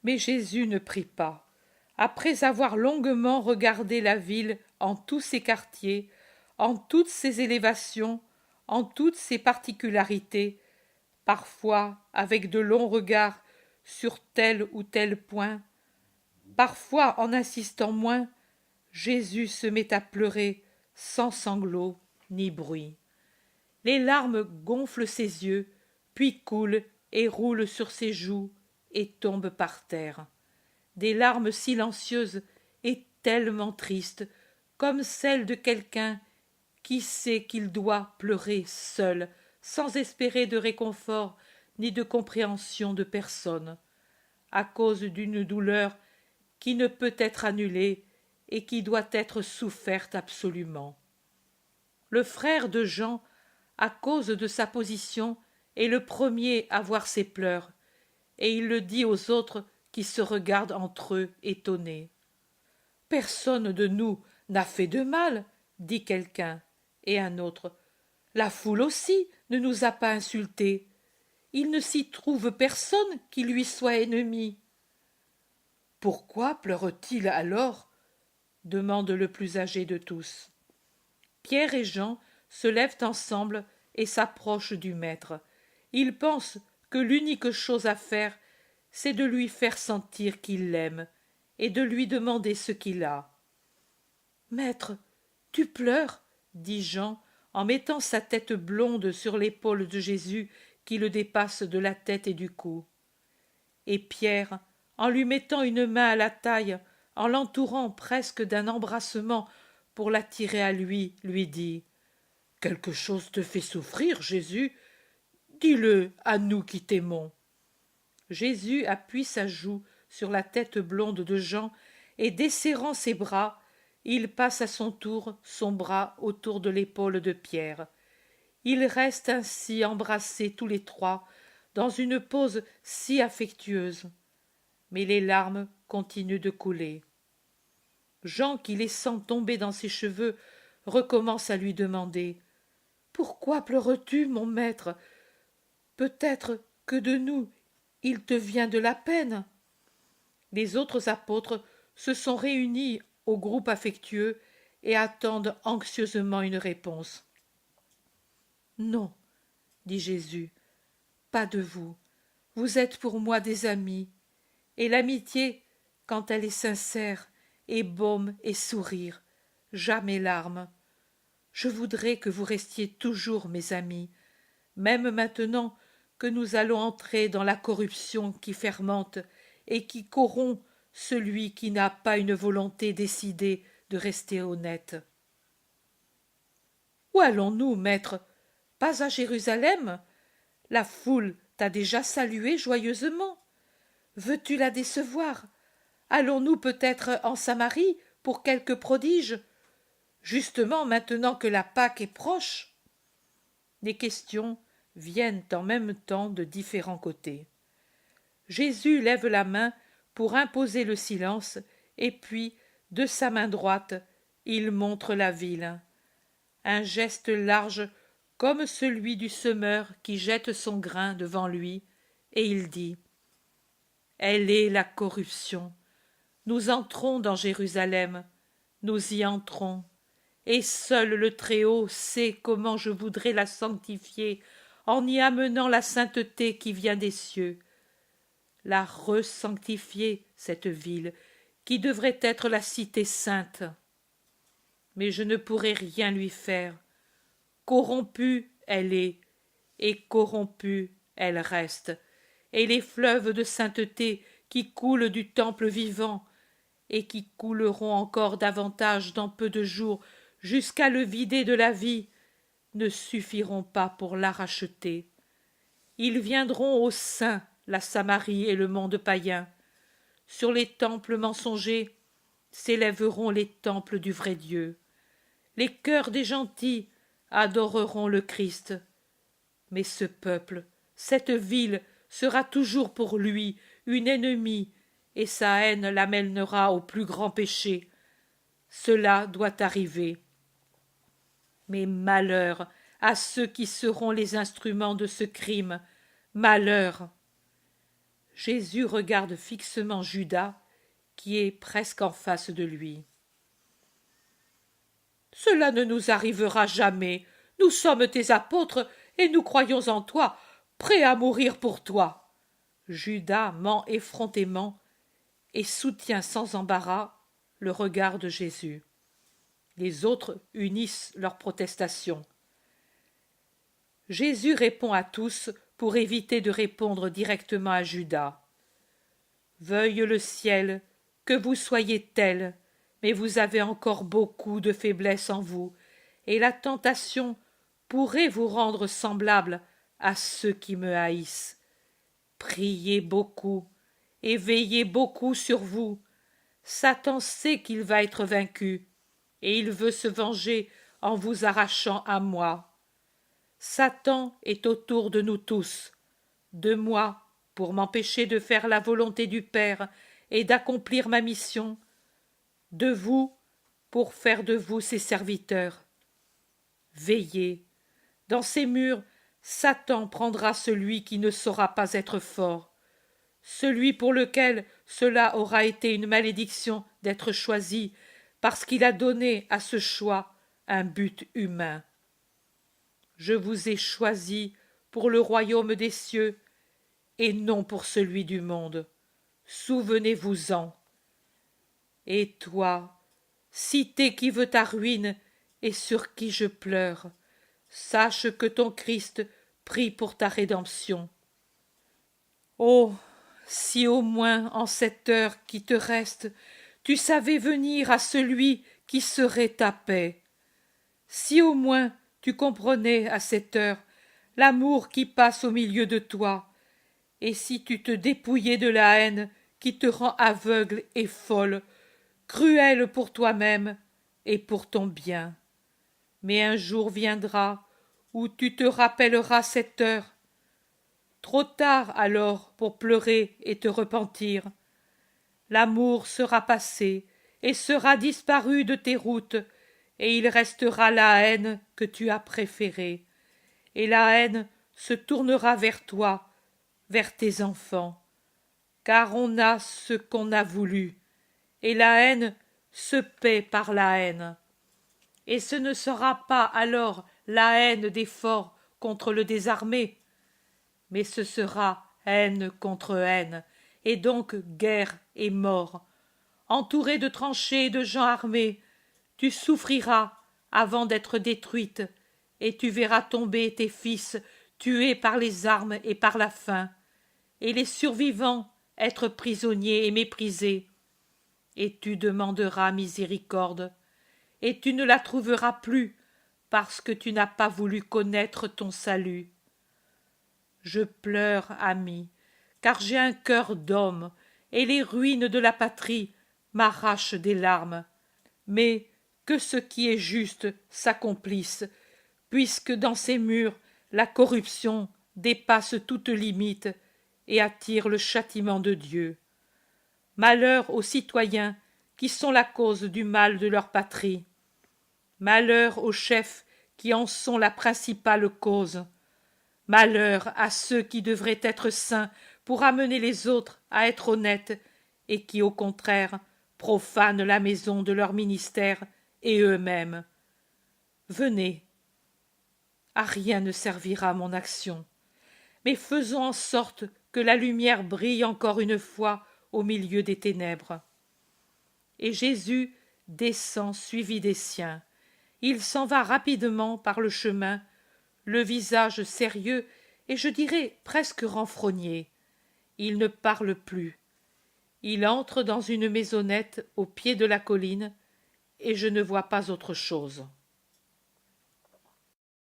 Mais Jésus ne prit pas. Après avoir longuement regardé la ville en tous ses quartiers, en toutes ses élévations, en toutes ses particularités, parfois avec de longs regards sur tel ou tel point, parfois en insistant moins, Jésus se met à pleurer sans sanglots ni bruit. Les larmes gonflent ses yeux, puis coulent et roulent sur ses joues et tombent par terre. Des larmes silencieuses et tellement tristes, comme celles de quelqu'un qui sait qu'il doit pleurer seul, sans espérer de réconfort ni de compréhension de personne, à cause d'une douleur qui ne peut être annulée et qui doit être soufferte absolument. Le frère de Jean, à cause de sa position, est le premier à voir ses pleurs, et il le dit aux autres qui se regardent entre eux étonnés. Personne de nous n'a fait de mal, dit quelqu'un, et un autre. La foule aussi ne nous a pas insultés. Il ne s'y trouve personne qui lui soit ennemi. Pourquoi pleure-t-il alors? Demande le plus âgé de tous. Pierre et Jean se lèvent ensemble et s'approchent du maître. Ils pensent que l'unique chose à faire, c'est de lui faire sentir qu'il l'aime et de lui demander ce qu'il a. Maître, tu pleures, dit Jean, en mettant sa tête blonde sur l'épaule de Jésus qui le dépasse de la tête et du cou. Et Pierre, en lui mettant une main à la taille, en l'entourant presque d'un embrassement pour l'attirer à lui, lui dit « Quelque chose te fait souffrir, Jésus? Dis-le à nous qui t'aimons. » Jésus appuie sa joue sur la tête blonde de Jean et, desserrant ses bras, il passe à son tour son bras autour de l'épaule de Pierre. Ils restent ainsi embrassés tous les trois, dans une pose si affectueuse. Mais les larmes continuent de couler. Jean, qui les sent tomber dans ses cheveux, recommence à lui demander « Pourquoi pleures-tu, mon maître? Peut-être que de nous il te vient de la peine. » Les autres apôtres se sont réunis au groupe affectueux et attendent anxieusement une réponse. « Non, dit Jésus, pas de vous. Vous êtes pour moi des amis, et l'amitié, quand elle est sincère, est baume et sourire, jamais larmes. Je voudrais que vous restiez toujours mes amis, même maintenant que nous allons entrer dans la corruption qui fermente et qui corrompt celui qui n'a pas une volonté décidée de rester honnête. Où allons-nous, maître? Pas à Jérusalem? La foule t'a déjà salué joyeusement. Veux-tu la décevoir? Allons-nous peut-être en Samarie pour quelque prodige? Justement maintenant que la Pâque est proche. Les questions viennent en même temps de différents côtés. Jésus lève la main pour imposer le silence, et puis, de sa main droite, il montre la ville. Un geste large comme celui du semeur qui jette son grain devant lui, et il dit « Elle est la corruption. Nous entrons dans Jérusalem, nous y entrons, et seul le Très-Haut sait comment je voudrais la sanctifier en y amenant la sainteté qui vient des cieux. La resanctifier, cette ville, qui devrait être la cité sainte. Mais je ne pourrai rien lui faire. Corrompue elle est, et corrompue elle reste, et les fleuves de sainteté qui coulent du temple vivant, et qui couleront encore davantage dans peu de jours jusqu'à le vider de la vie, ne suffiront pas pour la racheter. Ils viendront au sein, la Samarie et le monde païen. Sur les temples mensongers s'élèveront les temples du vrai Dieu. Les cœurs des gentils adoreront le Christ. Mais ce peuple, cette ville, sera toujours pour lui une ennemie, et sa haine l'amènera au plus grand péché. Cela doit arriver. Mais malheur à ceux qui seront les instruments de ce crime, malheur. Jésus regarde fixement Judas, qui est presque en face de lui. « Cela ne nous arrivera jamais. Nous sommes tes apôtres et nous croyons en toi, prêts à mourir pour toi. » Judas ment effrontément et soutient sans embarras le regard de Jésus. Les autres unissent leurs protestations. Jésus répond à tous pour éviter de répondre directement à Judas. « Veuille le ciel que vous soyez tel, mais vous avez encore beaucoup de faiblesse en vous, et la tentation pourrait vous rendre semblable à ceux qui me haïssent. Priez beaucoup et veillez beaucoup sur vous. Satan sait qu'il va être vaincu, et il veut se venger en vous arrachant à moi. Satan est autour de nous tous, de moi pour m'empêcher de faire la volonté du Père et d'accomplir ma mission, de vous pour faire de vous ses serviteurs. Veillez, dans ces murs, Satan prendra celui qui ne saura pas être fort, celui pour lequel cela aura été une malédiction d'être choisi, parce qu'il a donné à ce choix un but humain. Je vous ai choisi pour le royaume des cieux et non pour celui du monde. Souvenez-vous-en. Et toi, cité qui veut ta ruine et sur qui je pleure, sache que ton Christ prie pour ta rédemption. Oh, si au moins en cette heure qui te reste, tu savais venir à celui qui serait ta paix. Si au moins tu comprenais à cette heure l'amour qui passe au milieu de toi, et si tu te dépouillais de la haine qui te rend aveugle et folle, cruelle pour toi-même et pour ton bien. Mais un jour viendra où tu te rappelleras cette heure. Trop tard alors pour pleurer et te repentir. L'amour sera passé et sera disparu de tes routes, et il restera la haine que tu as préférée. Et la haine se tournera vers toi, vers tes enfants. Car on a ce qu'on a voulu, et la haine se paie par la haine. Et ce ne sera pas alors la haine des forts contre le désarmé, mais ce sera haine contre haine, et donc guerre et mort. Entouré de tranchées et de gens armés, tu souffriras avant d'être détruite, et tu verras tomber tes fils tués par les armes et par la faim, et les survivants être prisonniers et méprisés. Et tu demanderas miséricorde, et tu ne la trouveras plus, parce que tu n'as pas voulu connaître ton salut. Je pleure, ami, car j'ai un cœur d'homme, et les ruines de la patrie m'arrachent des larmes. Mais que ce qui est juste s'accomplisse, puisque dans ces murs la corruption dépasse toute limite et attire le châtiment de Dieu. Malheur aux citoyens qui sont la cause du mal de leur patrie. Malheur aux chefs qui en sont la principale cause. Malheur à ceux qui devraient être saints pour amener les autres à être honnêtes et qui, au contraire, profanent la maison de leur ministère et eux-mêmes. Venez. À rien ne servira mon action, mais faisons en sorte que la lumière brille encore une fois au milieu des ténèbres. Et Jésus descend suivi des siens. Il s'en va rapidement par le chemin, le visage sérieux et je dirais presque renfrogné. Il ne parle plus. Il entre dans une maisonnette au pied de la colline et je ne vois pas autre chose.